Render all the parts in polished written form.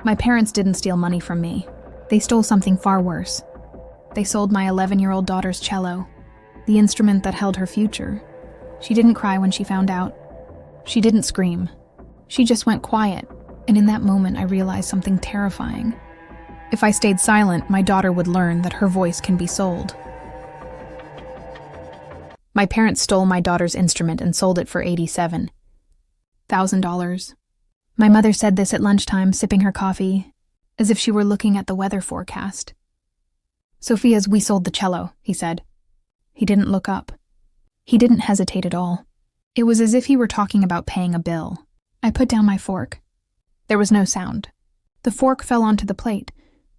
My parents didn't steal money from me. They stole something far worse. They sold my 11-year-old daughter's cello, the instrument that held her future. She didn't cry when she found out. She didn't scream. She just went quiet, and in that moment I realized something terrifying. If I stayed silent, my daughter would learn that her voice can be sold. My parents stole my daughter's instrument and sold it for $87,000. My mother said this at lunchtime, sipping her coffee, as if she were looking at the weather forecast. "Sophia's, we sold the cello," he said. He didn't look up. He didn't hesitate at all. It was as if he were talking about paying a bill. I put down my fork. There was no sound. The fork fell onto the plate,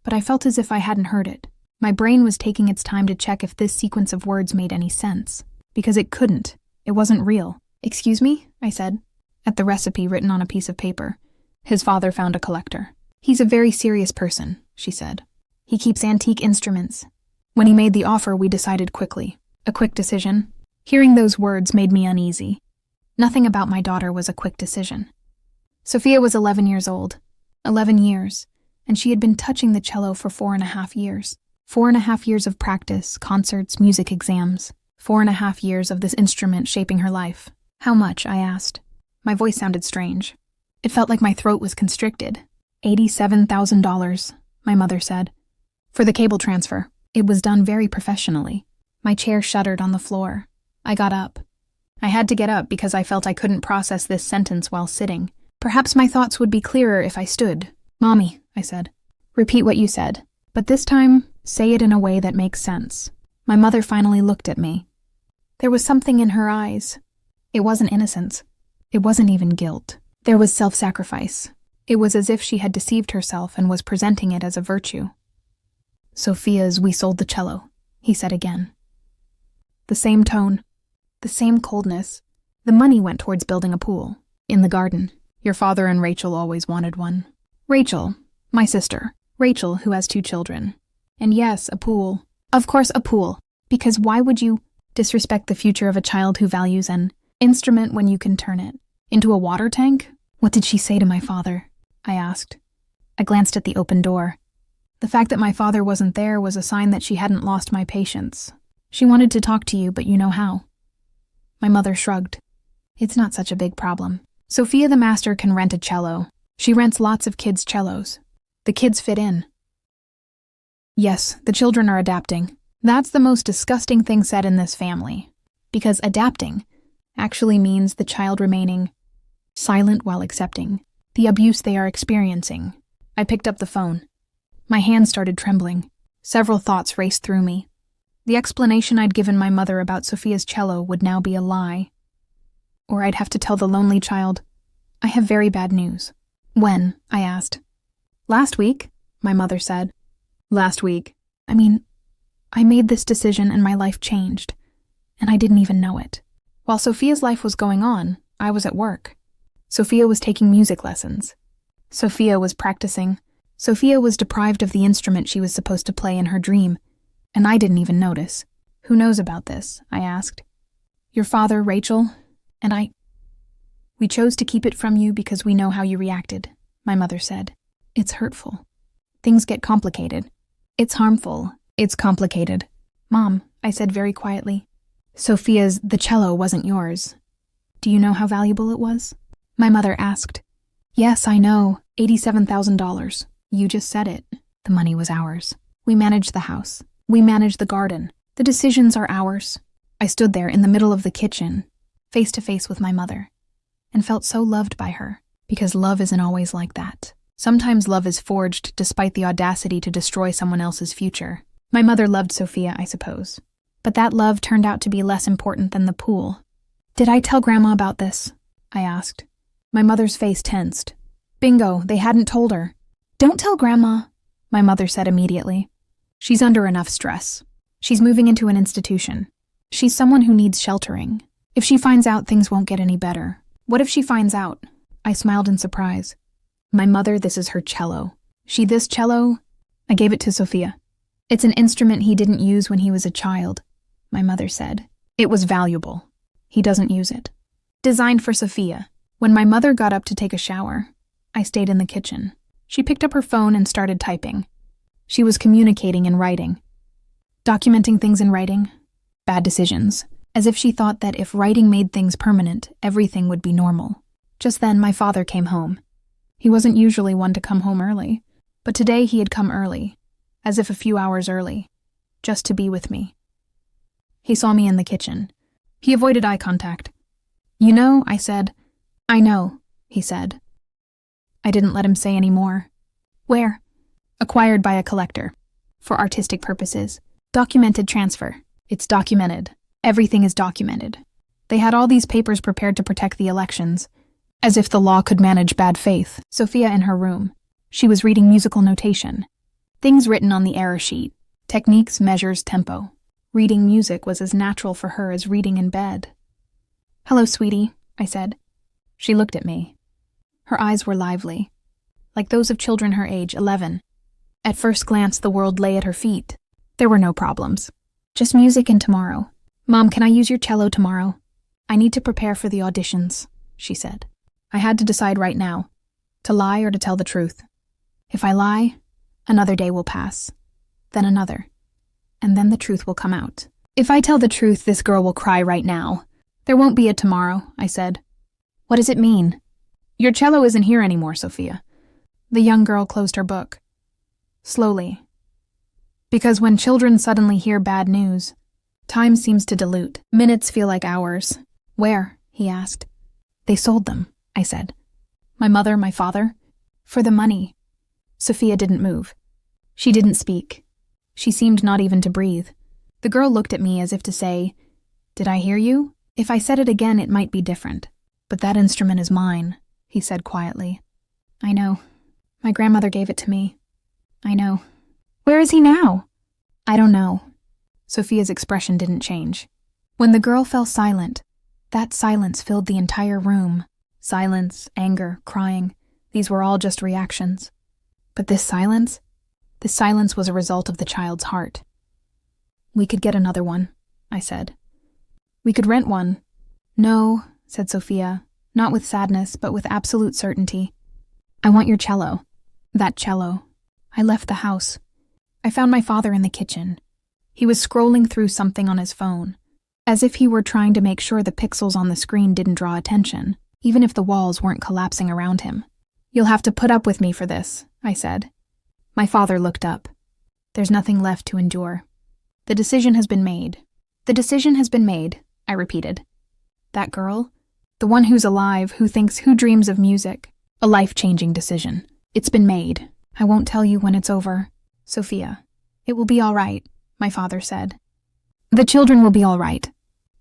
but I felt as if I hadn't heard it. My brain was taking its time to check if this sequence of words made any sense, because it couldn't. It wasn't real. "Excuse me?" I said, at the recipe written on a piece of paper. "His father found a collector. He's a very serious person," she said. "He keeps antique instruments. When he made the offer, we decided quickly. A quick decision." Hearing those words made me uneasy. Nothing about my daughter was a quick decision. Sophia was 11 years old. 11 years, and she had been touching the cello for 4.5 years. 4.5 years of practice, concerts, music exams. 4.5 years of this instrument shaping her life. "How much?" I asked. My voice sounded strange. It felt like my throat was constricted. $87,000, my mother said. "For the cable transfer." It was done very professionally. My chair shuddered on the floor. I got up. I had to get up because I felt I couldn't process this sentence while sitting. Perhaps my thoughts would be clearer if I stood. "Mommy," I said, "repeat what you said. But this time, say it in a way that makes sense." My mother finally looked at me. There was something in her eyes. It wasn't innocence. It wasn't even guilt. There was self-sacrifice. It was as if she had deceived herself and was presenting it as a virtue. "Sophia's, we sold the cello," he said again. The same tone. The same coldness. The money went towards building a pool. "In the garden. Your father and Rachel always wanted one." "Rachel, my sister. Rachel, who has 2 children. And yes, a pool. Of course, a pool. Because why would you disrespect the future of a child who values an instrument when you can turn it into a water tank?" "What did she say to my father?" I asked. I glanced at the open door. The fact that my father wasn't there was a sign that she hadn't lost my patience. "She wanted to talk to you, but you know how." My mother shrugged. "It's not such a big problem. Sophia the master can rent a cello. She rents lots of kids' cellos. The kids fit in." Yes, the children are adapting. That's the most disgusting thing said in this family. Because adapting actually means the child remaining silent while accepting the abuse they are experiencing. I picked up the phone. My hands started trembling. Several thoughts raced through me. The explanation I'd given my mother about Sophia's cello would now be a lie. Or I'd have to tell the lonely child, "I have very bad news." "When?" I asked. "Last week," my mother said. "Last week?" I made this decision and my life changed, and I didn't even know it. While Sophia's life was going on, I was at work. Sophia was taking music lessons. Sophia was practicing. Sophia was deprived of the instrument she was supposed to play in her dream, and I didn't even notice. "Who knows about this?" I asked. "Your father, Rachel, and I. We chose to keep it from you because we know how you reacted," my mother said. "It's hurtful. Things get complicated. It's harmful. It's complicated." "Mom," I said very quietly, "Sophia's, the cello wasn't yours. Do you know how valuable it was?" My mother asked. "Yes, I know. $87,000. You just said it. The money was ours. We managed the house. We managed the garden. The decisions are ours." I stood there in the middle of the kitchen, face to face with my mother, and felt so loved by her, because love isn't always like that. Sometimes love is forged despite the audacity to destroy someone else's future. My mother loved Sophia, I suppose. But that love turned out to be less important than the pool. "Did I tell Grandma about this?" I asked. My mother's face tensed. Bingo, they hadn't told her. "Don't tell Grandma," my mother said immediately. "She's under enough stress. She's moving into an institution. She's someone who needs sheltering. If she finds out, things won't get any better." "What if she finds out?" I smiled in surprise. "My mother, this is her cello. This cello, I gave it to Sophia. It's an instrument he didn't use when he was a child," my mother said. "It was valuable. He doesn't use it. Designed for Sophia." When my mother got up to take a shower, I stayed in the kitchen. She picked up her phone and started typing. She was communicating in writing. Documenting things in writing? Bad decisions. As if she thought that if writing made things permanent, everything would be normal. Just then, my father came home. He wasn't usually one to come home early, but today he had come early, as if a few hours early, just to be with me. He saw me in the kitchen. He avoided eye contact. "You know," I said. "I know," he said. I didn't let him say any more. "Where?" "Acquired by a collector. For artistic purposes. Documented transfer. It's documented. Everything is documented. They had all these papers prepared to protect the elections, as if the law could manage bad faith." Sophia in her room. She was reading musical notation. Things written on the error sheet. Techniques, measures, tempo. Reading music was as natural for her as reading in bed. "Hello, sweetie," I said. She looked at me. Her eyes were lively, like those of children her age, 11. At first glance, the world lay at her feet. There were no problems. Just music and tomorrow. "Mom, can I use your cello tomorrow? I need to prepare for the auditions," she said. I had to decide right now, to lie or to tell the truth. If I lie, another day will pass, then another, and then the truth will come out. If I tell the truth, this girl will cry right now. "There won't be a tomorrow," I said. "What does it mean?" "Your cello isn't here anymore, Sophia." The young girl closed her book. Slowly. Because when children suddenly hear bad news, time seems to dilute. Minutes feel like hours. "Where?" he asked. "They sold them," I said. "My mother, my father?" "For the money." Sophia didn't move. She didn't speak. She seemed not even to breathe. The girl looked at me as if to say, "Did I hear you? If I said it again, it might be different. But that instrument is mine," he said quietly. "I know. My grandmother gave it to me. I know." "Where is he now?" "I don't know." Sophia's expression didn't change. When the girl fell silent, that silence filled the entire room. Silence, anger, crying, these were all just reactions. But this silence was a result of the child's heart. "We could get another one," I said. "We could rent one." "No," said Sophia, not with sadness, but with absolute certainty. "I want your cello." That cello. I left the house. I found my father in the kitchen. He was scrolling through something on his phone, as if he were trying to make sure the pixels on the screen didn't draw attention, even if the walls weren't collapsing around him. "You'll have to put up with me for this," I said. My father looked up. "There's nothing left to endure. The decision has been made." "The decision has been made," I repeated. "That girl? The one who's alive, who dreams of music. A life-changing decision. It's been made. I won't tell you when it's over. Sophia, it will be all right," my father said. "The children will be all right."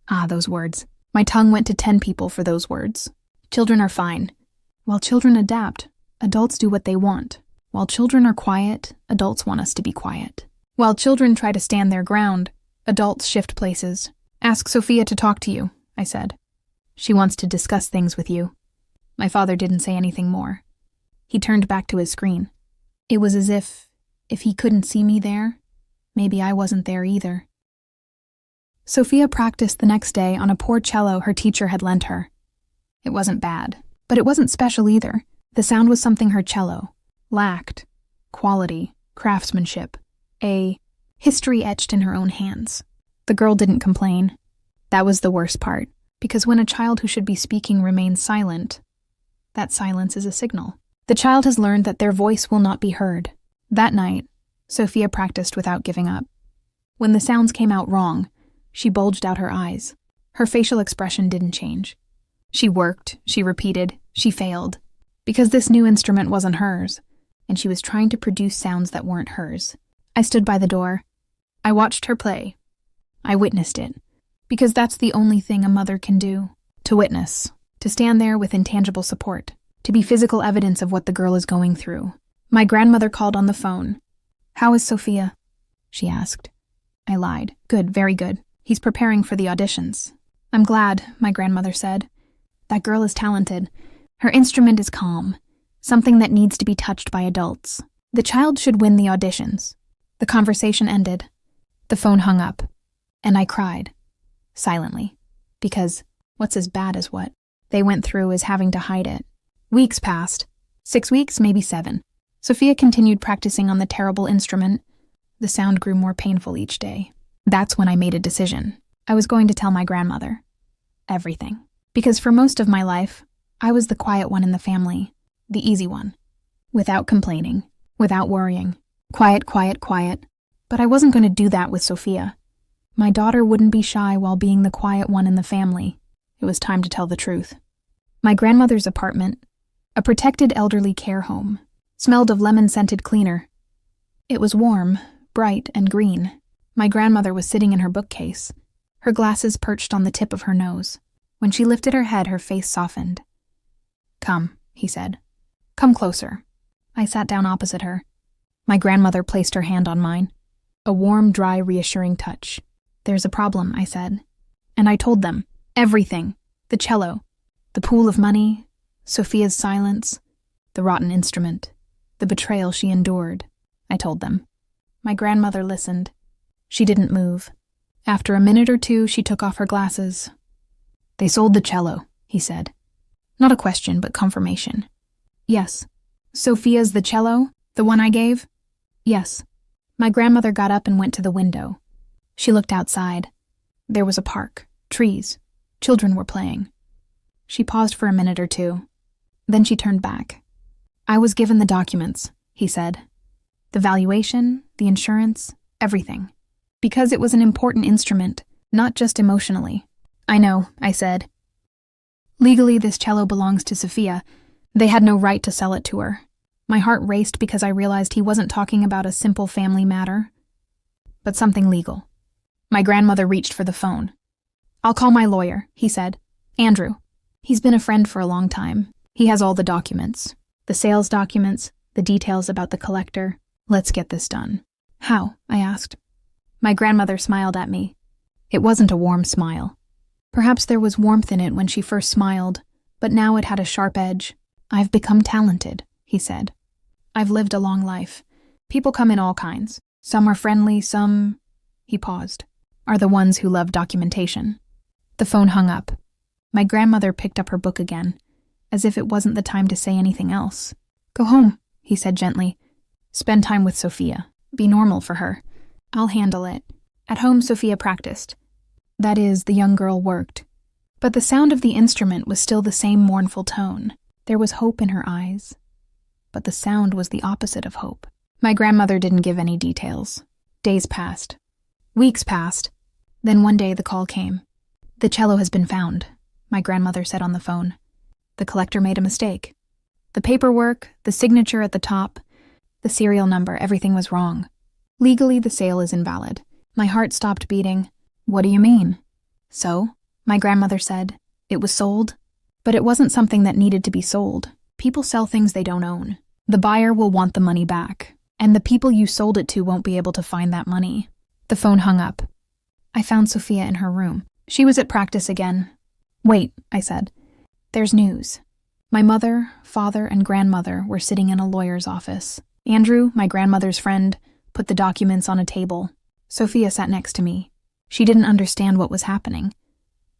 Ah, those words. My tongue went to 10 people for those words. Children are fine. While children adapt, adults do what they want. While children are quiet, adults want us to be quiet. While children try to stand their ground, adults shift places. "Ask Sophia to talk to you," I said. "She wants to discuss things with you." My father didn't say anything more. He turned back to his screen. It was as if he couldn't see me there, maybe I wasn't there either. Sophia practiced the next day on a poor cello her teacher had lent her. It wasn't bad, but it wasn't special either. The sound was something her cello lacked. Quality, craftsmanship, a history etched in her own hands. The girl didn't complain. That was the worst part, because when a child who should be speaking remains silent, that silence is a signal. The child has learned that their voice will not be heard. That night, Sophia practiced without giving up. When the sounds came out wrong, she bulged out her eyes. Her facial expression didn't change. She worked, she repeated, she failed, because this new instrument wasn't hers, and she was trying to produce sounds that weren't hers. I stood by the door. I watched her play. I witnessed it, because that's the only thing a mother can do. To witness, to stand there with intangible support, to be physical evidence of what the girl is going through. My grandmother called on the phone. "How is Sophia?" she asked. I lied. "Good, very good. He's preparing for the auditions." "I'm glad," my grandmother said. "That girl is talented. Her instrument is calm, something that needs to be touched by adults. The child should win the auditions." The conversation ended. The phone hung up, and I cried, silently, because what's as bad as what they went through is having to hide it. Weeks passed. 6 weeks, maybe 7. Sophia continued practicing on the terrible instrument. The sound grew more painful each day. That's when I made a decision. I was going to tell my grandmother. Everything. Because for most of my life, I was the quiet one in the family, the easy one. Without complaining, without worrying. Quiet, quiet, quiet. But I wasn't going to do that with Sophia. My daughter wouldn't be shy while being the quiet one in the family. It was time to tell the truth. My grandmother's apartment, a protected elderly care home, smelled of lemon-scented cleaner. It was warm, bright, and green. My grandmother was sitting in her bookcase, her glasses perched on the tip of her nose. When she lifted her head, her face softened. "Come," he said. "Come closer." I sat down opposite her. My grandmother placed her hand on mine. A warm, dry, reassuring touch. "There's a problem," I said. And I told them. Everything. The cello. The pool of money. Sophia's silence. The rotten instrument. The betrayal she endured. I told them. My grandmother listened. She didn't move. After a minute or two, she took off her glasses. "They sold the cello," he said. Not a question, but confirmation. "Yes." "Sophia's the cello? The one I gave?" "Yes." My grandmother got up and went to the window. She looked outside. There was a park, trees. Children were playing. She paused for a minute or two. Then she turned back. "I was given the documents," he said. "The valuation, the insurance, everything. Because it was an important instrument, not just emotionally." "I know," I said. "Legally, this cello belongs to Sophia. They had no right to sell it to her." My heart raced because I realized he wasn't talking about a simple family matter, but something legal. My grandmother reached for the phone. "I'll call my lawyer," he said. "Andrew. He's been a friend for a long time. He has all the documents. The sales documents, the details about the collector. Let's get this done." "How?" I asked. My grandmother smiled at me. It wasn't a warm smile. Perhaps there was warmth in it when she first smiled, but now it had a sharp edge. "I've become talented," he said. "I've lived a long life. People come in all kinds. Some are friendly, some," he paused, "are the ones who love documentation." The phone hung up. My grandmother picked up her book again, as if it wasn't the time to say anything else. "Go home," he said gently. "Spend time with Sophia. Be normal for her. I'll handle it." At home, Sophia practiced. That is, the young girl worked. But the sound of the instrument was still the same mournful tone. There was hope in her eyes. But the sound was the opposite of hope. My grandmother didn't give any details. Days passed. Weeks passed. Then one day the call came. "The cello has been found," my grandmother said on the phone. "The collector made a mistake. The paperwork, the signature at the top, the serial number, everything was wrong. Legally, the sale is invalid." My heart stopped beating. "What do you mean?" "So," my grandmother said, "it was sold. But it wasn't something that needed to be sold. People sell things they don't own. The buyer will want the money back, and the people you sold it to won't be able to find that money." The phone hung up. I found Sophia in her room. She was at practice again. "Wait," I said. "There's news." My mother, father, and grandmother were sitting in a lawyer's office. Andrew, my grandmother's friend, put the documents on a table. Sophia sat next to me. She didn't understand what was happening,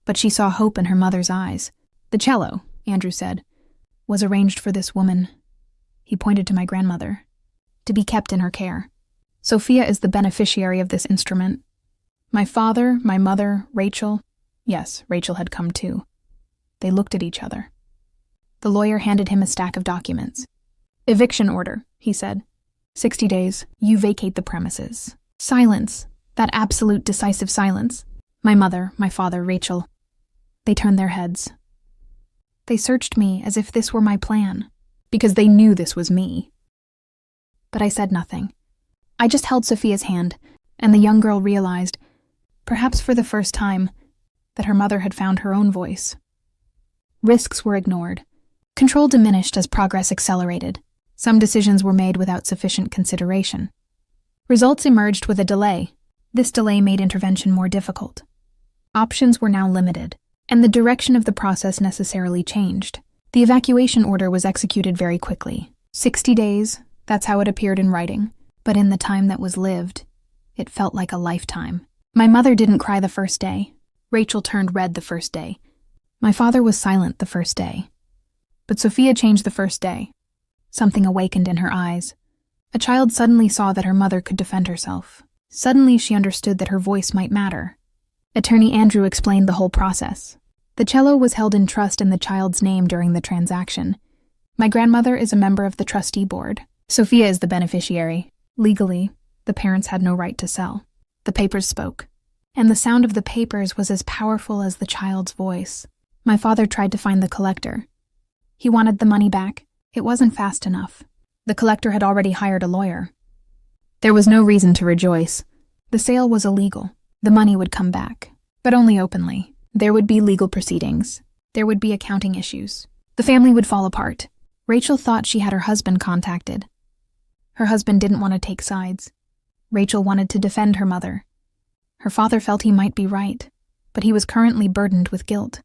but she saw hope in her mother's eyes. "The cello," Andrew said, "was arranged for this woman." He pointed to my grandmother. "To be kept in her care. Sophia is the beneficiary of this instrument. My father, my mother, Rachel." Yes, Rachel had come too. They looked at each other. The lawyer handed him a stack of documents. "Eviction order," he said. 60 days, you vacate the premises. Silence. That absolute decisive silence. My mother, my father, Rachel. They turned their heads. They searched me as if this were my plan, because they knew this was me. But I said nothing. I just held Sophia's hand, and the young girl realized, perhaps for the first time, that her mother had found her own voice. Risks were ignored. Control diminished as progress accelerated. Some decisions were made without sufficient consideration. Results emerged with a delay. This delay made intervention more difficult. Options were now limited, and the direction of the process necessarily changed. The evacuation order was executed very quickly. 60 days, that's how it appeared in writing. But in the time that was lived, it felt like a lifetime. My mother didn't cry the first day. Rachel turned red the first day. My father was silent the first day. But Sophia changed the first day. Something awakened in her eyes. A child suddenly saw that her mother could defend herself. Suddenly she understood that her voice might matter. Attorney Andrew explained the whole process. The cello was held in trust in the child's name during the transaction. My grandmother is a member of the trustee board. Sophia is the beneficiary. Legally, the parents had no right to sell. The papers spoke, and the sound of the papers was as powerful as the child's voice. My father tried to find the collector. He wanted the money back. It wasn't fast enough. The collector had already hired a lawyer. There was no reason to rejoice. The sale was illegal. The money would come back, but only openly. There would be legal proceedings. There would be accounting issues. The family would fall apart. Rachel thought she had her husband contacted. Her husband didn't want to take sides. Rachel wanted to defend her mother. Her father felt he might be right, but he was currently burdened with guilt.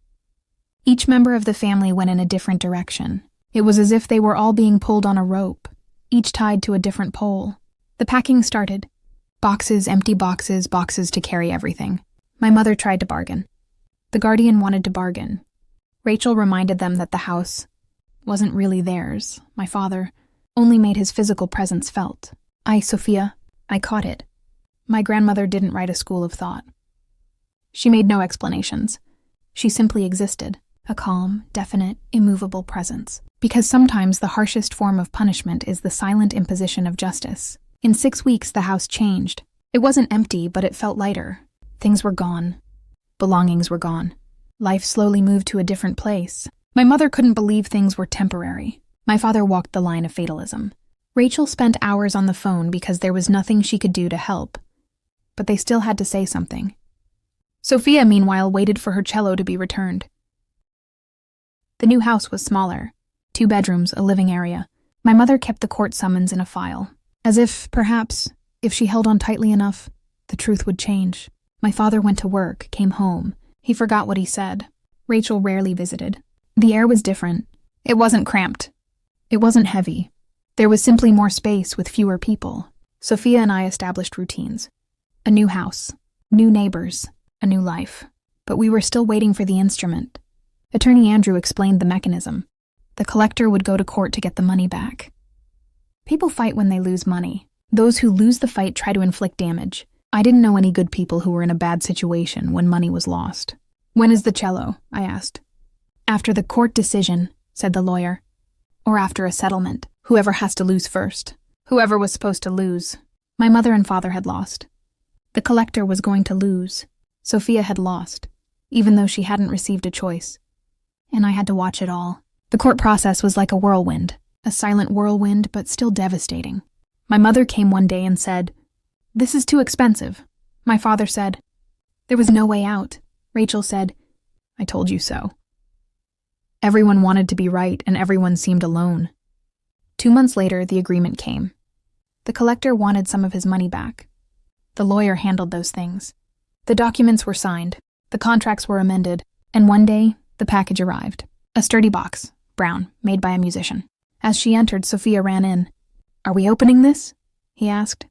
Each member of the family went in a different direction. It was as if they were all being pulled on a rope, each tied to a different pole. The packing started. Boxes, empty boxes, boxes to carry everything. My mother tried to bargain. The guardian wanted to bargain. Rachel reminded them that the house wasn't really theirs. My father only made his physical presence felt. Sophia, I caught it. My grandmother didn't write a school of thought. She made no explanations. She simply existed, a calm, definite, immovable presence. Because sometimes the harshest form of punishment is the silent imposition of justice. In 6 weeks, the house changed. It wasn't empty, but it felt lighter. Things were gone. Belongings were gone. Life slowly moved to a different place. My mother couldn't believe things were temporary. My father walked the line of fatalism. Rachel spent hours on the phone because there was nothing she could do to help. But they still had to say something. Sophia, meanwhile, waited for her cello to be returned. The new house was smaller. 2 bedrooms, a living area. My mother kept the court summons in a file. As if, perhaps, if she held on tightly enough, the truth would change. My father went to work, came home. He forgot what he said. Rachel rarely visited. The air was different. It wasn't cramped. It wasn't heavy. There was simply more space with fewer people. Sophia and I established routines. A new house, new neighbors, a new life. But we were still waiting for the instrument. Attorney Andrew explained the mechanism. The collector would go to court to get the money back. People fight when they lose money. Those who lose the fight try to inflict damage. I didn't know any good people who were in a bad situation when money was lost. When is the cello? I asked. After the court decision, said the lawyer. Or after a settlement. Whoever has to lose first. Whoever was supposed to lose. My mother and father had lost. The collector was going to lose. Sophia had lost, even though she hadn't received a choice. And I had to watch it all. The court process was like a whirlwind. A silent whirlwind, but still devastating. My mother came one day and said, "This is too expensive." My father said, "There was no way out." Rachel said, "I told you so." Everyone wanted to be right, and everyone seemed alone. 2 months later, the agreement came. The collector wanted some of his money back. The lawyer handled those things. The documents were signed, the contracts were amended, and one day, the package arrived. A sturdy box, brown, made by a musician. As she entered, Sophia ran in. "Are we opening this?" he asked.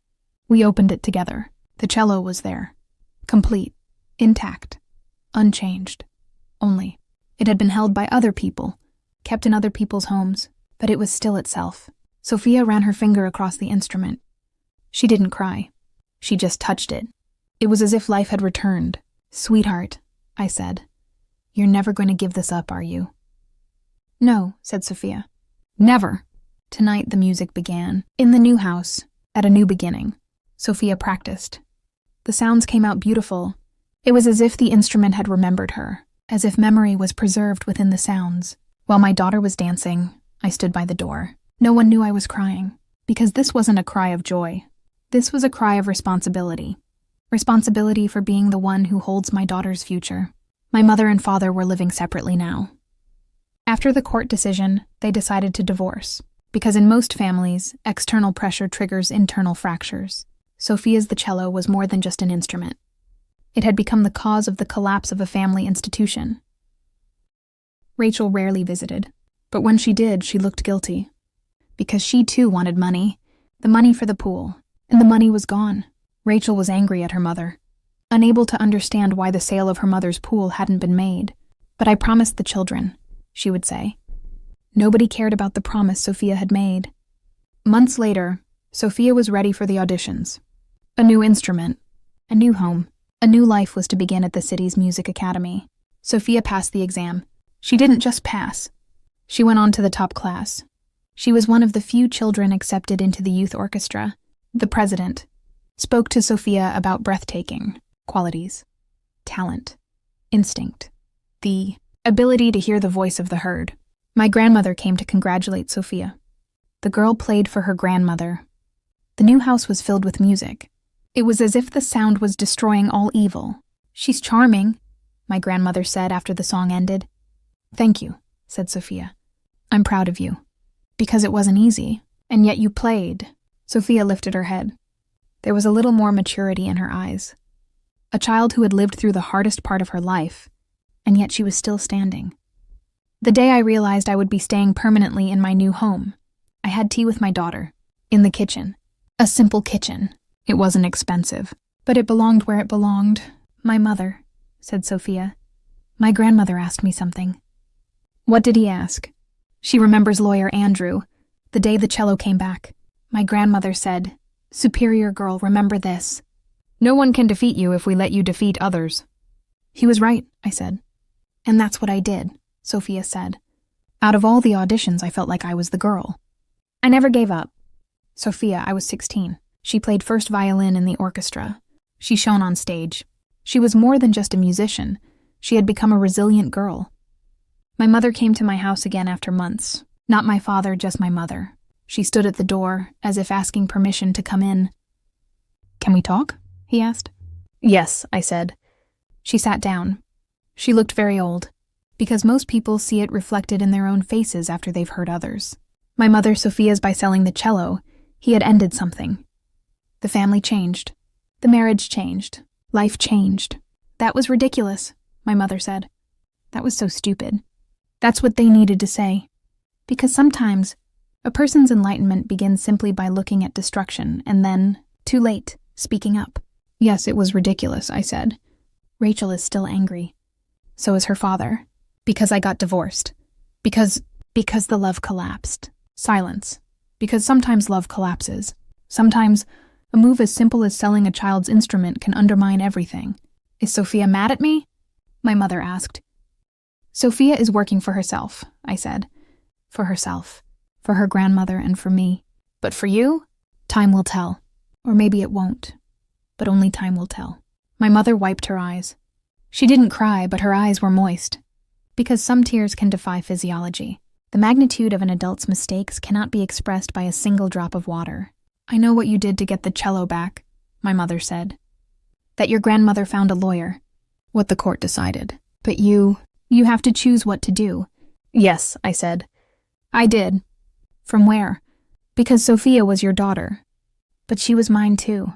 We opened it together. The cello was there. Complete. Intact. Unchanged. Only, it had been held by other people, kept in other people's homes, but it was still itself. Sophia ran her finger across the instrument. She didn't cry. She just touched it. It was as if life had returned. "Sweetheart," I said, "you're never going to give this up, are you?" "No," said Sophia. "Never." Tonight the music began. In the new house, at a new beginning. Sophia practiced. The sounds came out beautiful. It was as if the instrument had remembered her, as if memory was preserved within the sounds. While my daughter was dancing, I stood by the door. No one knew I was crying, because this wasn't a cry of joy. This was a cry of responsibility. Responsibility for being the one who holds my daughter's future. My mother and father were living separately now. After the court decision, they decided to divorce, because in most families, external pressure triggers internal fractures. Sophia's the cello was more than just an instrument. It had become the cause of the collapse of a family institution. Rachel rarely visited, but when she did, she looked guilty. Because she too wanted money, the money for the pool, and the money was gone. Rachel was angry at her mother, unable to understand why the sale of her mother's pool hadn't been made. "But I promised the children," she would say. Nobody cared about the promise Sophia had made. Months later, Sophia was ready for the auditions. A new instrument, a new home, a new life was to begin at the city's music academy. Sophia passed the exam. She didn't just pass. She went on to the top class. She was one of the few children accepted into the youth orchestra. The president spoke to Sophia about breathtaking qualities, talent, instinct, the ability to hear the voice of the herd. My grandmother came to congratulate Sophia. The girl played for her grandmother. The new house was filled with music. It was as if the sound was destroying all evil. "She's charming," my grandmother said after the song ended. "Thank you," said Sophia. "I'm proud of you. Because it wasn't easy, and yet you played." Sophia lifted her head. There was a little more maturity in her eyes. A child who had lived through the hardest part of her life, and yet she was still standing. The day I realized I would be staying permanently in my new home, I had tea with my daughter, in the kitchen. A simple kitchen. It wasn't expensive, but it belonged where it belonged. "My mother," said Sophia. "My grandmother asked me something." "What did he ask?" "She remembers lawyer Andrew, the day the cello came back. My grandmother said, 'Superior girl, remember this. No one can defeat you if we let you defeat others.'" "He was right," I said. "And that's what I did," Sophia said. "Out of all the auditions, I felt like I was the girl. I never gave up." Sophia, I was 16. She played first violin in the orchestra. She shone on stage. She was more than just a musician. She had become a resilient girl. My mother came to my house again after months. Not my father, just my mother. She stood at the door, as if asking permission to come in. "Can we talk?" he asked. "Yes," I said. She sat down. She looked very old, because most people see it reflected in their own faces after they've hurt others. My mother Sophia's by selling the cello. He had ended something. The family changed. The marriage changed. Life changed. "That was ridiculous," my mother said. "That was so stupid." That's what they needed to say. Because sometimes a person's enlightenment begins simply by looking at destruction and then, too late, speaking up. "Yes, it was ridiculous," I said. Rachel is still angry. So is her father. Because I got divorced. Because the love collapsed. Silence. Because sometimes love collapses. Sometimes a move as simple as selling a child's instrument can undermine everything. "Is Sophia mad at me?" my mother asked. "Sophia is working for herself," I said. For herself. For her grandmother and for me. But for you? Time will tell. Or maybe it won't. But only time will tell. My mother wiped her eyes. She didn't cry, but her eyes were moist. Because some tears can defy physiology. The magnitude of an adult's mistakes cannot be expressed by a single drop of water. "I know what you did to get the cello back," my mother said. "That your grandmother found a lawyer. What the court decided. But you have to choose what to do." "Yes," I said. "I did." "From where?" "Because Sophia was your daughter. But she was mine too.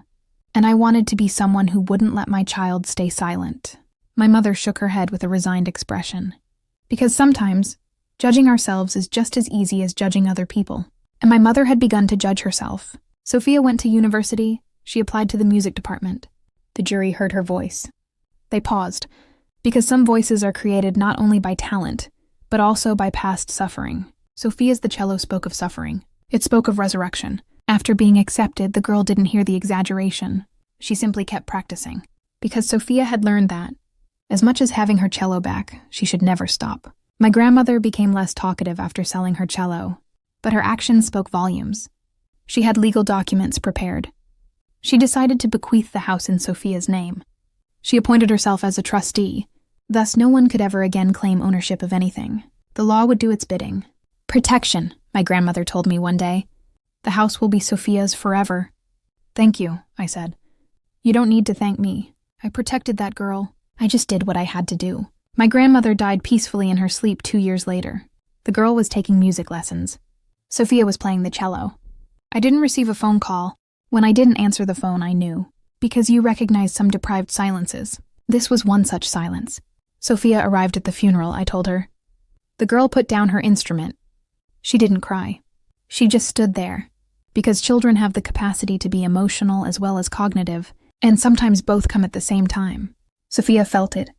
And I wanted to be someone who wouldn't let my child stay silent." My mother shook her head with a resigned expression. Because sometimes, judging ourselves is just as easy as judging other people. And my mother had begun to judge herself. Sophia went to university. She applied to the music department. The jury heard her voice. They paused, because some voices are created not only by talent, but also by past suffering. Sophia's the cello spoke of suffering. It spoke of resurrection. After being accepted, the girl didn't hear the exaggeration. She simply kept practicing. Because Sophia had learned that, as much as having her cello back, she should never stop. My grandmother became less talkative after selling her cello, but her actions spoke volumes. She had legal documents prepared. She decided to bequeath the house in Sophia's name. She appointed herself as a trustee. Thus, no one could ever again claim ownership of anything. The law would do its bidding. "Protection," my grandmother told me one day. "The house will be Sophia's forever." "Thank you," I said. "You don't need to thank me. I protected that girl. I just did what I had to do." My grandmother died peacefully in her sleep 2 years later. The girl was taking music lessons. Sophia was playing the cello. I didn't receive a phone call. When I didn't answer the phone, I knew. Because you recognize some deprived silences. This was one such silence. Sophia arrived at the funeral, I told her. The girl put down her instrument. She didn't cry. She just stood there. Because children have the capacity to be emotional as well as cognitive, and sometimes both come at the same time. Sophia felt it.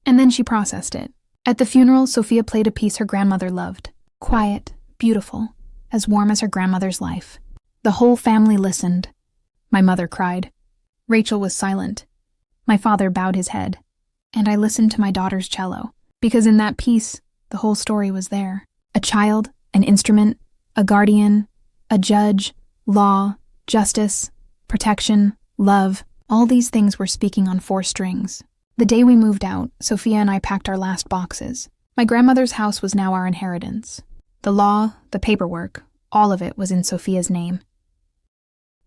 And then she processed it. At the funeral, Sophia played a piece her grandmother loved, Quiet, beautiful, as warm as her grandmother's life. The whole family listened. My mother cried. Rachel was silent. My father bowed his head. And I listened to my daughter's cello, because in that piece, the whole story was there. A child, an instrument, a guardian, a judge, law, justice, protection, love, all these things were speaking on 4 strings. The day we moved out, Sophia and I packed our last boxes. My grandmother's house was now our inheritance. The law, the paperwork, all of it was in Sophia's name.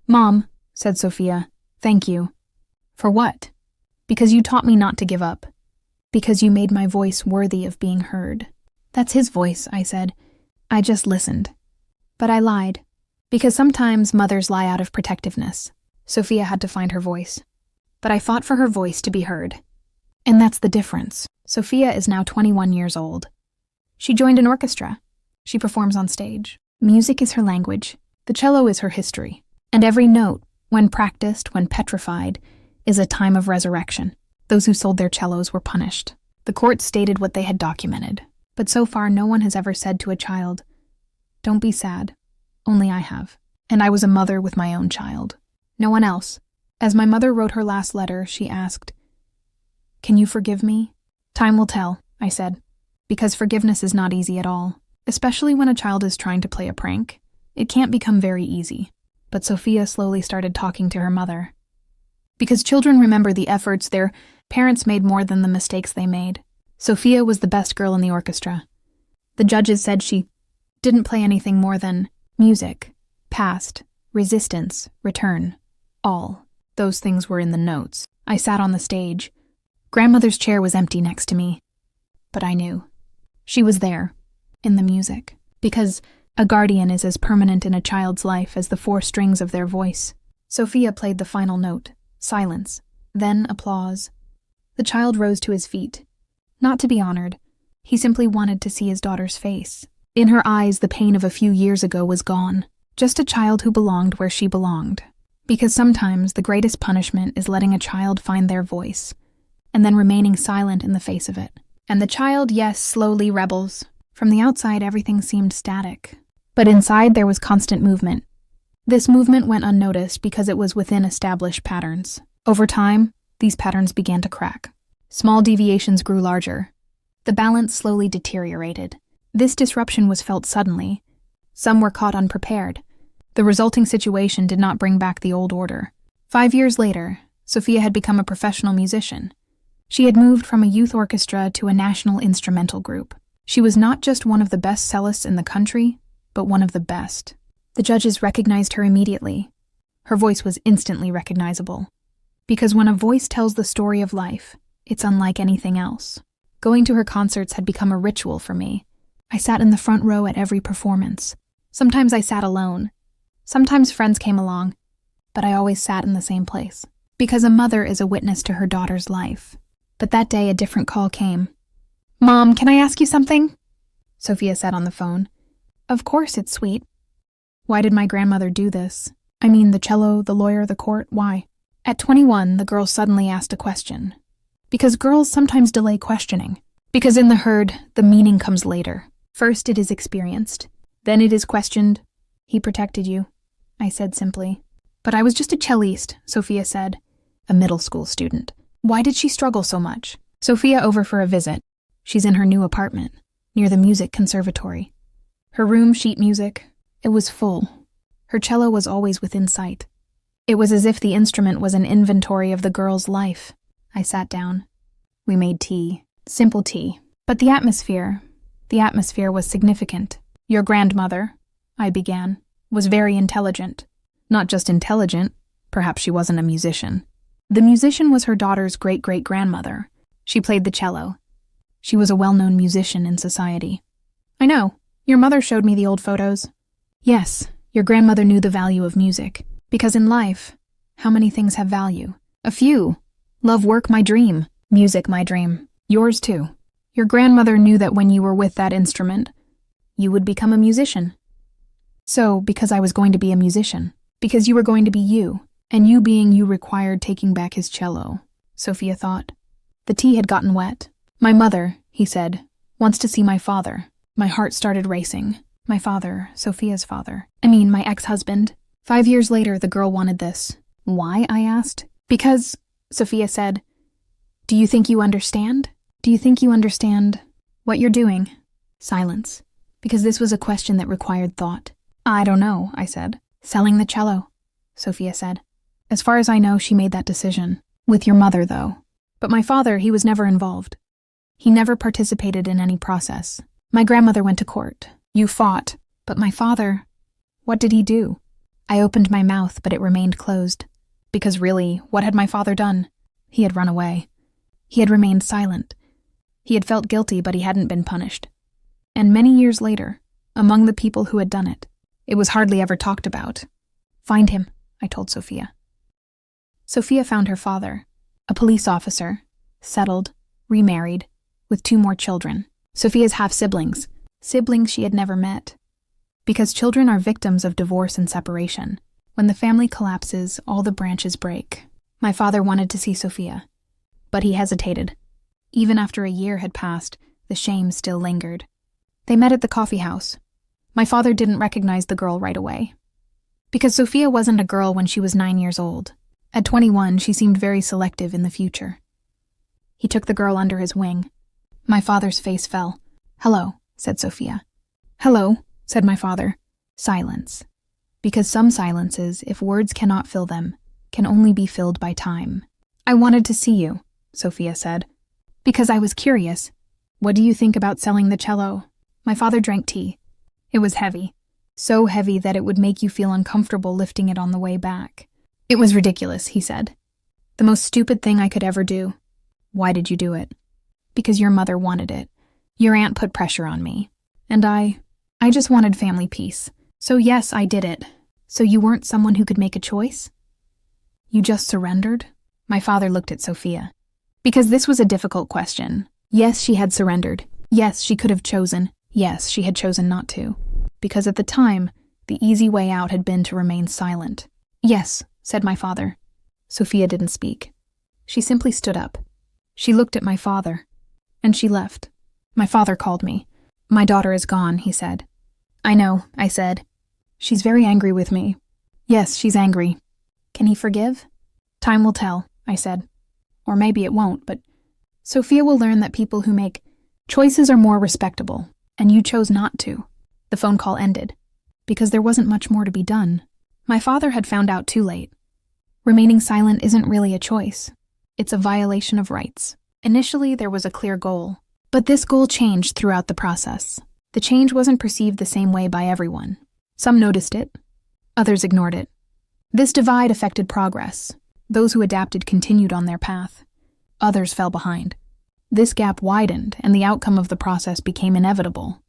"Mom," said Sophia, "thank you." "For what?" "Because you taught me not to give up. Because you made my voice worthy of being heard." "That's his voice," I said. "I just listened." But I lied. Because sometimes mothers lie out of protectiveness. Sophia had to find her voice. But I fought for her voice to be heard. And that's the difference. Sophia is now 21 years old. She joined an orchestra. She performs on stage. Music is her language. The cello is her history. And every note, when practiced, when petrified, is a time of resurrection. Those who sold their cellos were punished. The court stated what they had documented. But so far, no one has ever said to a child, "Don't be sad." Only I have. And I was a mother with my own child. No one else. As my mother wrote her last letter, she asked, "Can you forgive me?" "Time will tell," I said, because forgiveness is not easy at all, especially when a child is trying to play a prank. It can't become very easy. But Sophia slowly started talking to her mother. Because children remember the efforts their parents made more than the mistakes they made. Sophia was the best girl in the orchestra. The judges said she didn't play anything more than music, past, resistance, return, all. Those things were in the notes. I sat on the stage. Grandmother's chair was empty next to me. But I knew. She was there, in the music, because a guardian is as permanent in a child's life as the 4 strings of their voice. Sophia played the final note, silence, then applause. The child rose to his feet. Not to be honored. He simply wanted to see his daughter's face. In her eyes, the pain of a few years ago was gone. Just a child who belonged where she belonged. Because sometimes the greatest punishment is letting a child find their voice, and then remaining silent in the face of it. And the child, yes, slowly rebels. From the outside, everything seemed static. But inside, there was constant movement. This movement went unnoticed because it was within established patterns. Over time, these patterns began to crack. Small deviations grew larger. The balance slowly deteriorated. This disruption was felt suddenly. Some were caught unprepared. The resulting situation did not bring back the old order. 5 years later, Sophia had become a professional musician. She had moved from a youth orchestra to a national instrumental group. She was not just one of the best cellists in the country, but one of the best. The judges recognized her immediately. Her voice was instantly recognizable. Because when a voice tells the story of life, it's unlike anything else. Going to her concerts had become a ritual for me. I sat in the front row at every performance. Sometimes I sat alone. Sometimes friends came along. But I always sat in the same place. Because a mother is a witness to her daughter's life. But that day a different call came. "Mom, can I ask you something?" Sophia said on the phone. "Of course, it's sweet." Why did my grandmother do this? I mean, the cello, the lawyer, the court, why? At 21, the girl suddenly asked a question. Because girls sometimes delay questioning. Because in the herd, the meaning comes later. First it is experienced. Then it is questioned. "He protected you," I said simply. "But I was just a cellist," Sophia said. A middle school student. Why did she struggle so much? Sophia over for a visit. She's in her new apartment, near the music conservatory. Her room, sheet music. It was full. Her cello was always within sight. It was as if the instrument was an inventory of the girl's life. I sat down. We made tea. Simple tea. But the atmosphere was significant. "Your grandmother," I began, "was very intelligent. Not just intelligent, perhaps she wasn't a musician. The musician was her daughter's great-great-grandmother. She played the cello. She was a well-known musician in society." "I know. Your mother showed me the old photos." "Yes, your grandmother knew the value of music. Because in life, how many things have value? A few. Love, work, my dream. Music, my dream. Yours too. Your grandmother knew that when you were with that instrument, you would become a musician. So, because I was going to be a musician, because you were going to be you, and you being you required taking back his cello," Sophia thought. The tea had gotten wet. "My mother," he said, "wants to see my father." My heart started racing. My father, Sophia's father. My ex-husband. 5 years later, the girl wanted this. Why? I asked. Because, Sophia said, do you think you understand? Do you think you understand what you're doing? Silence. Because this was a question that required thought. I don't know, I said. Selling the cello, Sophia said. As far as I know, she made that decision. With your mother, though. But my father, he was never involved. He never participated in any process. My grandmother went to court. You fought. But my father, what did he do? I opened my mouth, but it remained closed. Because really, what had my father done? He had run away. He had remained silent. He had felt guilty, but he hadn't been punished. And many years later, among the people who had done it, it was hardly ever talked about. Find him, I told Sophia. Sophia found her father, a police officer, settled, remarried, with 2 more children. Sophia's half-siblings, siblings she had never met. Because children are victims of divorce and separation. When the family collapses, all the branches break. My father wanted to see Sophia, but he hesitated. Even after a year had passed, the shame still lingered. They met at the coffee house. My father didn't recognize the girl right away. Because Sophia wasn't a girl when she was 9 years old. At 21, she seemed very selective in the future. He took the girl under his wing. My father's face fell. Hello, said Sophia. Hello, said my father. Silence. Because some silences, if words cannot fill them, can only be filled by time. I wanted to see you, Sophia said. Because I was curious. What do you think about selling the cello? My father drank tea. It was heavy. So heavy that it would make you feel uncomfortable lifting it on the way back. It was ridiculous, he said. The most stupid thing I could ever do. Why did you do it? Because your mother wanted it. Your aunt put pressure on me. And I just wanted family peace. So yes, I did it. So you weren't someone who could make a choice? You just surrendered? My father looked at Sophia. Because this was a difficult question. Yes, she had surrendered. Yes, she could have chosen. Yes, she had chosen not to. Because at the time, the easy way out had been to remain silent. Yes, said my father. Sophia didn't speak. She simply stood up. She looked at my father. And she left. My father called me. My daughter is gone, he said. I know, I said. She's very angry with me. Yes, she's angry. Can he forgive? Time will tell, I said. Or maybe it won't, but Sophia will learn that people who make choices are more respectable, and you chose not to. The phone call ended, because there wasn't much more to be done. My father had found out too late. Remaining silent isn't really a choice. It's a violation of rights. Initially, there was a clear goal, but this goal changed throughout the process. The change wasn't perceived the same way by everyone. Some noticed it, others ignored it. This divide affected progress. Those who adapted continued on their path. Others fell behind. This gap widened, and the outcome of the process became inevitable.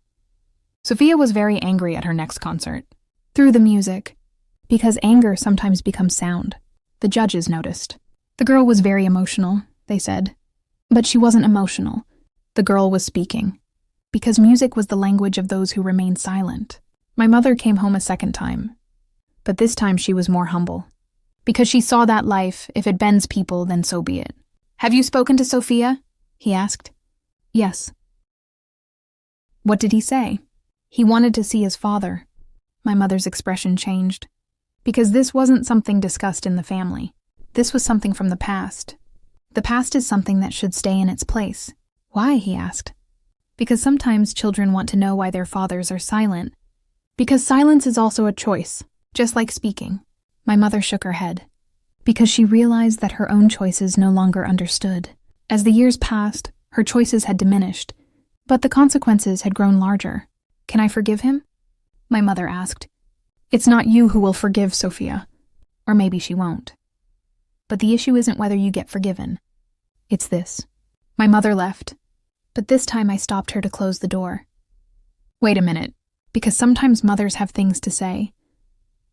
Sophia was very angry at her next concert. Through the music. Because anger sometimes becomes sound. The judges noticed. The girl was very emotional, they said. But she wasn't emotional. The girl was speaking. Because music was the language of those who remained silent. My mother came home a second time. But this time she was more humble. Because she saw that life, if it bends people, then so be it. Have you spoken to Sophia? He asked. Yes. What did he say? He wanted to see his father. My mother's expression changed. Because this wasn't something discussed in the family. This was something from the past. The past is something that should stay in its place. Why? He asked. Because sometimes children want to know why their fathers are silent. Because silence is also a choice, just like speaking. My mother shook her head. Because she realized that her own choices no longer understood. As the years passed, her choices had diminished, but the consequences had grown larger. Can I forgive him? My mother asked. It's not you who will forgive Sophia. Or maybe she won't. But the issue isn't whether you get forgiven. It's this. My mother left, but this time I stopped her to close the door. Wait a minute, because sometimes mothers have things to say,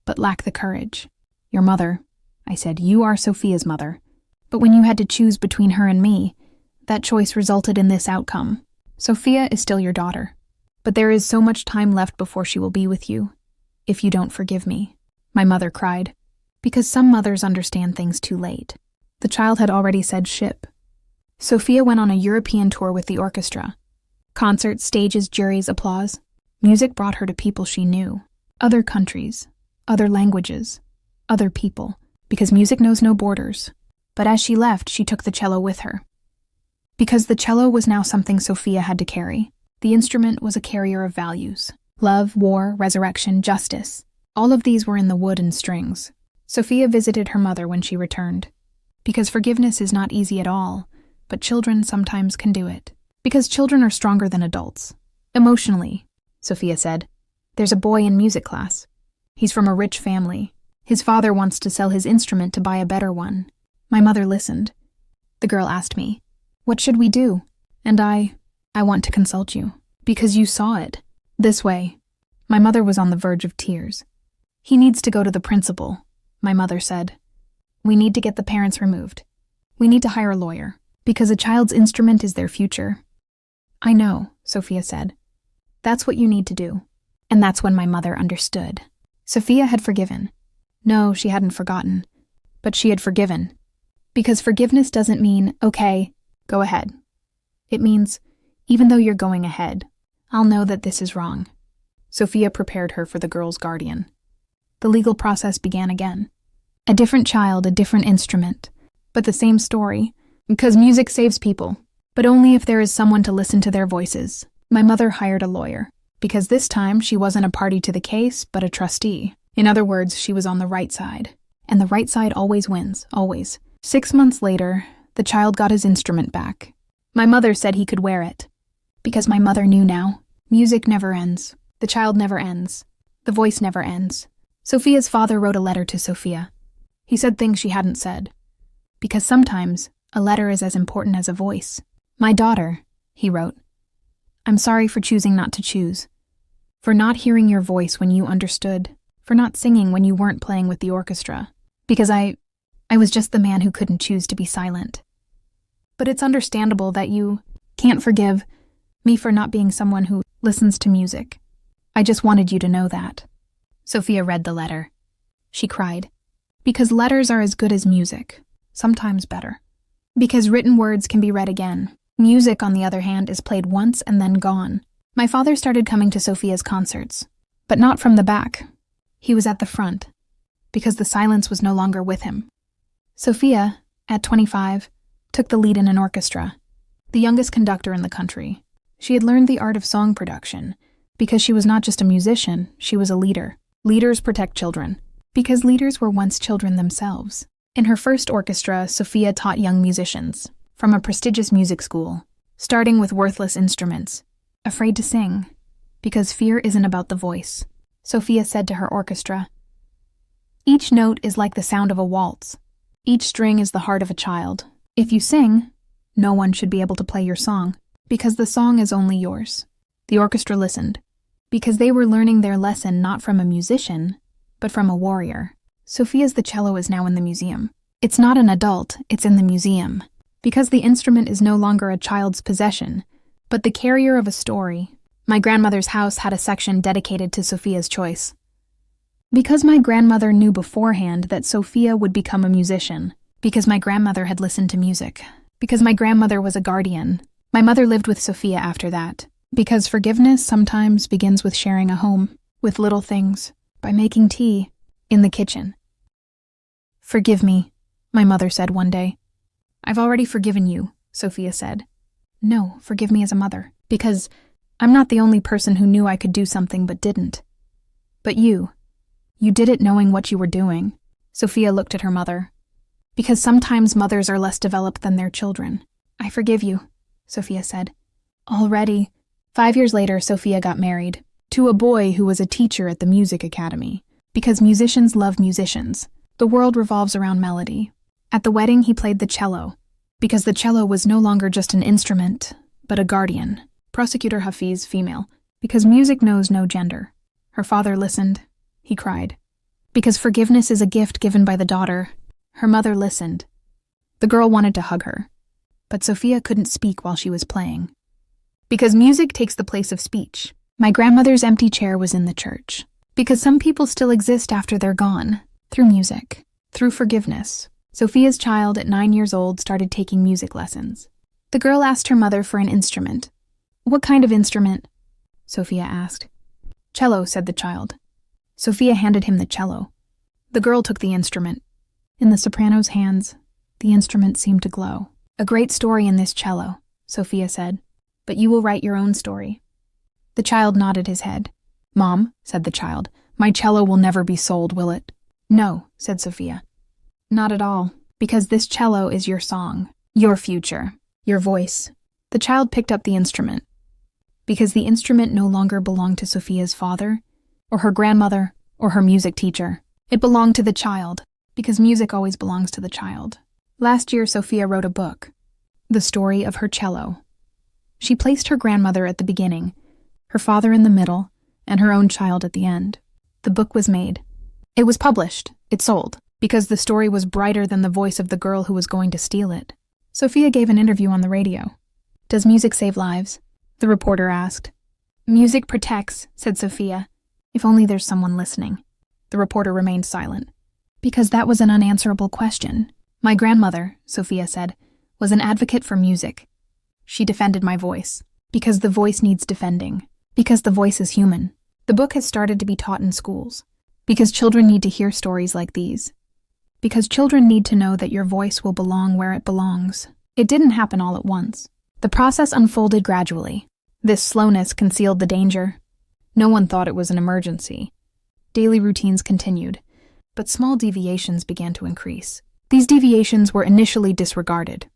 but lack the courage. Your mother, I said, you are Sophia's mother. But when you had to choose between her and me, that choice resulted in this outcome. Sophia is still your daughter, but there is so much time left before she will be with you, if you don't forgive me. My mother cried, because some mothers understand things too late. The child had already said ship. Sophia went on a European tour with the orchestra. Concerts, stages, juries, applause. Music brought her to people she knew. Other countries, other languages, other people, because music knows no borders. But as she left, she took the cello with her. Because the cello was now something Sophia had to carry. The instrument was a carrier of values. Love, war, resurrection, justice. All of these were in the wood and strings. Sophia visited her mother when she returned. Because forgiveness is not easy at all, but children sometimes can do it. Because children are stronger than adults. Emotionally, Sophia said. There's a boy in music class. He's from a rich family. His father wants to sell his instrument to buy a better one. My mother listened. The girl asked me, "What should we do?" And I want to consult you. Because you saw it. This way. My mother was on the verge of tears. He needs to go to the principal, my mother said. We need to get the parents removed. We need to hire a lawyer. Because a child's instrument is their future. I know, Sophia said. That's what you need to do. And that's when my mother understood. Sophia had forgiven. No, she hadn't forgotten. But she had forgiven. Because forgiveness doesn't mean, okay, go ahead. It means, even though you're going ahead, I'll know that this is wrong. Sophia prepared her for the girl's guardian. The legal process began again. A different child, a different instrument, but the same story. Because music saves people, but only if there is someone to listen to their voices. My mother hired a lawyer, because this time she wasn't a party to the case, but a trustee. In other words, she was on the right side. And the right side always wins, always. 6 months later, the child got his instrument back. My mother said he could wear it. Because my mother knew now, music never ends. The child never ends. The voice never ends. Sophia's father wrote a letter to Sophia. He said things she hadn't said. Because sometimes, a letter is as important as a voice. My daughter, he wrote, I'm sorry for choosing not to choose. For not hearing your voice when you understood. For not singing when you weren't playing with the orchestra. Because I was just the man who couldn't choose to be silent. But it's understandable that you can't forgive me for not being someone who listens to music. I just wanted you to know that. Sophia read the letter. She cried. Because letters are as good as music, sometimes better. Because written words can be read again. Music, on the other hand, is played once and then gone. My father started coming to Sophia's concerts, but not from the back. He was at the front, because the silence was no longer with him. Sophia, at 25, took the lead in an orchestra, the youngest conductor in the country. She had learned the art of song production, because she was not just a musician, she was a leader. Leaders protect children, because leaders were once children themselves. In her first orchestra, Sophia taught young musicians, from a prestigious music school, starting with worthless instruments, afraid to sing, because fear isn't about the voice. Sophia said to her orchestra, Each note is like the sound of a waltz. Each string is the heart of a child. If you sing, no one should be able to play your song, because the song is only yours. The orchestra listened, because they were learning their lesson not from a musician, but from a warrior. Sophia's the cello is now in the museum. It's not an adult, it's in the museum. Because the instrument is no longer a child's possession, but the carrier of a story. My grandmother's house had a section dedicated to Sophia's choice. Because my grandmother knew beforehand that Sophia would become a musician. Because my grandmother had listened to music. Because my grandmother was a guardian. My mother lived with Sophia after that. Because forgiveness sometimes begins with sharing a home, with little things, by making tea in the kitchen. Forgive me, my mother said one day. I've already forgiven you, Sophia said. No, forgive me as a mother, because I'm not the only person who knew I could do something but didn't. But you did it knowing what you were doing. Sophia looked at her mother. Because sometimes mothers are less developed than their children. I forgive you, Sophia said. Already. 5 years later, Sophia got married to a boy who was a teacher at the music academy. Because musicians love musicians. The world revolves around melody. At the wedding, he played the cello. Because the cello was no longer just an instrument, but a guardian. Prosecutor Hafiz, female. Because music knows no gender. Her father listened. He cried. Because forgiveness is a gift given by the daughter. Her mother listened. The girl wanted to hug her. But Sophia couldn't speak while she was playing. Because music takes the place of speech. My grandmother's empty chair was in the church. Because some people still exist after they're gone. Through music. Through forgiveness. Sophia's child at 9 years old started taking music lessons. The girl asked her mother for an instrument. What kind of instrument? Sophia asked. Cello, said the child. Sophia handed him the cello. The girl took the instrument. In the soprano's hands, the instrument seemed to glow. A great story in this cello, Sophia said, but you will write your own story. The child nodded his head. Mom, said the child, my cello will never be sold, will it? No, said Sophia. Not at all, because this cello is your song, your future, your voice. The child picked up the instrument. Because the instrument no longer belonged to Sophia's father, or her grandmother, or her music teacher. It belonged to the child, because music always belongs to the child. Last year, Sophia wrote a book, The Story of Her Cello. She placed her grandmother at the beginning, her father in the middle, and her own child at the end. The book was made. It was published. It sold, because the story was brighter than the voice of the girl who was going to steal it. Sophia gave an interview on the radio. Does music save lives? The reporter asked. Music protects, said Sophia. If only there's someone listening. The reporter remained silent. Because that was an unanswerable question. My grandmother, Sophia said, was an advocate for music. She defended my voice. Because the voice needs defending. Because the voice is human. The book has started to be taught in schools. Because children need to hear stories like these. Because children need to know that your voice will belong where it belongs. It didn't happen all at once. The process unfolded gradually. This slowness concealed the danger. No one thought it was an emergency. Daily routines continued, but small deviations began to increase. These deviations were initially disregarded.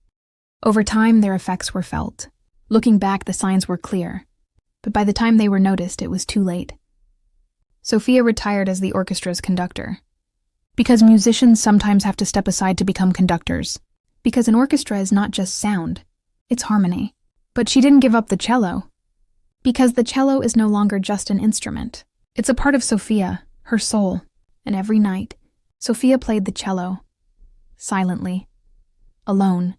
Over time, their effects were felt. Looking back, the signs were clear, but by the time they were noticed, it was too late. Sophia retired as the orchestra's conductor. Because musicians sometimes have to step aside to become conductors. Because an orchestra is not just sound, it's harmony. But she didn't give up the cello. Because the cello is no longer just an instrument. It's a part of Sophia, her soul. And every night, Sophia played the cello. Silently. Alone.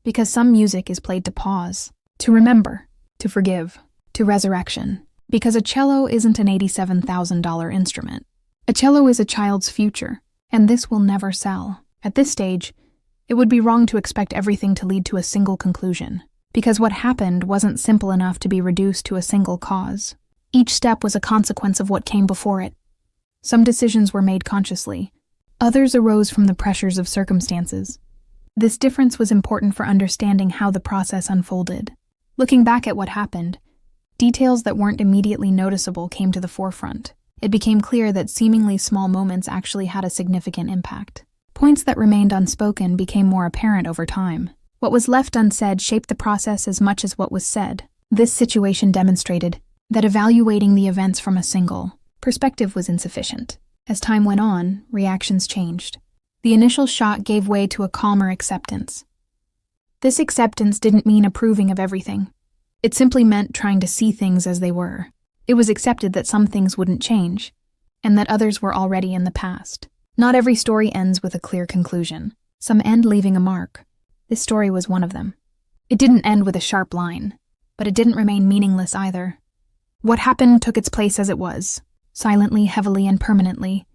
Because some music is played to pause. To remember. To forgive. To resurrection. Because a cello isn't an $87,000 instrument. A cello is a child's future. And this will never sell. At this stage, it would be wrong to expect everything to lead to a single conclusion. Because what happened wasn't simple enough to be reduced to a single cause. Each step was a consequence of what came before it. Some decisions were made consciously. Others arose from the pressures of circumstances. This difference was important for understanding how the process unfolded. Looking back at what happened, details that weren't immediately noticeable came to the forefront. It became clear that seemingly small moments actually had a significant impact. Points that remained unspoken became more apparent over time. What was left unsaid shaped the process as much as what was said. This situation demonstrated that evaluating the events from a single perspective was insufficient. As time went on, reactions changed. The initial shock gave way to a calmer acceptance. This acceptance didn't mean approving of everything. It simply meant trying to see things as they were. It was accepted that some things wouldn't change, and that others were already in the past. Not every story ends with a clear conclusion. Some end leaving a mark. This story was one of them. It didn't end with a sharp line, but it didn't remain meaningless either. What happened took its place as it was, silently, heavily, and permanently.